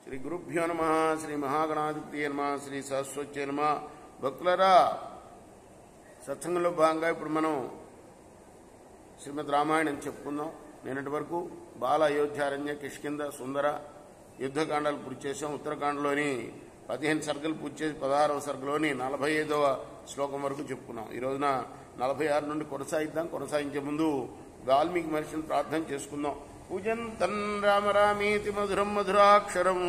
శ్రీ గురుభ్యో నమ. శ్రీ మహాగణాధిపతి నమ. శ్రీ సరస్వతి నమ. భక్తులరా, సత్సంగంలో భాగంగా ఇప్పుడు మనం శ్రీమద్ రామాయణం చెప్పుకుందాం. నిన్నటి వరకు బాల, అయోధ్యారణ్య, కిష్కింద, సుందర యుద్ధకాండాలు పూర్తి చేసాం. ఉత్తరకాండలోని 15 సర్గలు పూర్తి చేసి 16వ సర్గలోని 45వ శ్లోకం వరకు చెప్పుకున్నాం. ఈ రోజున 46 నుండి కొనసాగిద్దాం. కొనసాగించే ముందు వాల్మీకి మహర్షిని ప్రార్థన చేసుకుందాం. పూజంతన్ రామ రామేతి మధురం మధురాక్షరం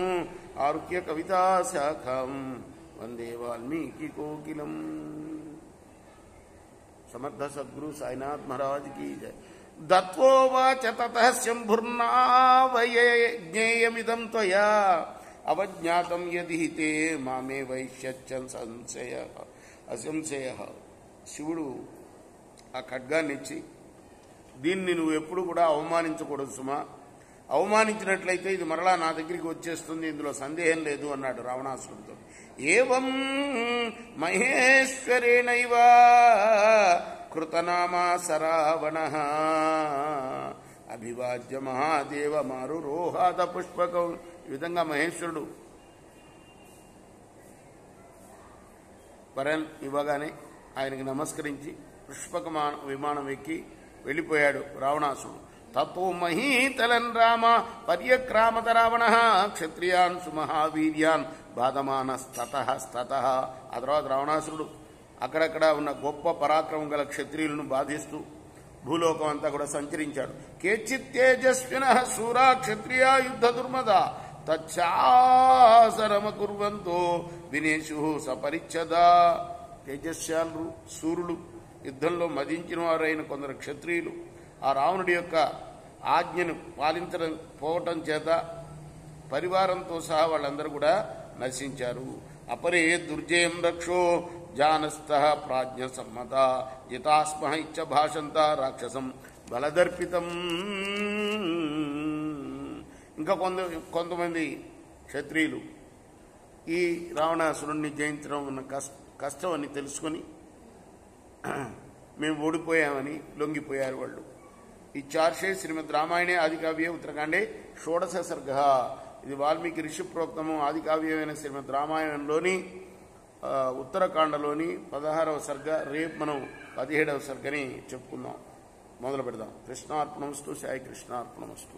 ఆరుహ్య కవితా శాఖం వందే వాల్మీకి కోకిలం. సమర్థ సద్గురు సాయినాథ్ మహారాజ్ की जय. దత్వోవాచ తతః శంభుర్నావయేజ్ఞేయమిదం త్వయా అవజ్ఞాతం యది తే మామే వైశ్యచ్చన్ అసంశయ. శివుడు ఆ ఖడ్గాన్ని ఇచ్చి, దీన్ని నువ్వు ఎప్పుడు కూడా అవమానించకూడదు సుమా, అవమానించినట్లయితే ఇది మరలా నా దగ్గరికి వచ్చేస్తుంది, ఇందులో సందేహం లేదు అన్నాడు రావణాసురుడితో. ఏవం మహేశ్వరేణైవ కృతనామా సరావణః అభివాద్య మహాదేవ మారురోహాద పుష్పకం. ఈ విధంగా మహేశ్వరుడు వరం ఇవ్వగానే ఆయనకి నమస్కరించి పుష్పక విమానం ఎక్కి వెళ్ళిపోయాడు రావణాసుడు. తతో మహీతలన్ రామ పర్యక్రామత రావణ క్షత్రియాన్ సుమహావీర్యాన్ బాధమానస్తతః. ఆ తర్వాత రావణాసురుడు అక్కడక్కడ ఉన్న గొప్ప పరాక్రమం గల క్షత్రియులను బాధిస్తూ భూలోకం అంతా కూడా సంచరించాడు. కేచిత్ తేజస్వినః శూరా క్షత్రియా యుద్ధ దుర్మద తచ్చాసరమకుర్వంతో వినేషు సపరిచ్ఛదా. తేజస్యాలు సూర్యులు, యుద్ధంలో మదించిన వారైన కొందరు క్షత్రియులు ఆ రావణుడి యొక్క ఆజ్ఞను పాలించడం పోవటం చేత పరివారంతో సహా వాళ్ళందరూ కూడా నశించారు. అపరే దుర్జయం రక్షో జానస్థః ప్రాజ్ఞ సమ్మత జితాస్మః ఇచ్చ భాషంత రాక్షసం బలదర్పితం. ఇంకా కొంతమంది క్షత్రియులు ఈ రావణాసురుణ్ణి జయించడం ఉన్న కష్టం అని తెలుసుకొని మేము ఓడిపోయామని లొంగిపోయారు వాళ్ళు. ఈ చార్షే శ్రీమద్ రామాయణే ఆదికావ్యే ఉత్తరకాండే షోడశ సర్గ. ఇది వాల్మీకి ఋషి ప్రోక్తము ఆదికావ్యమైన శ్రీమద్ రామాయణంలోని ఉత్తరకాండలోని 16వ సర్గ. రేపు మనం 17వ సర్గని చెప్పుకుందాం. మొదలు పెడదాం. కృష్ణార్పణమస్తు. సాయి కృష్ణార్పణమస్తు.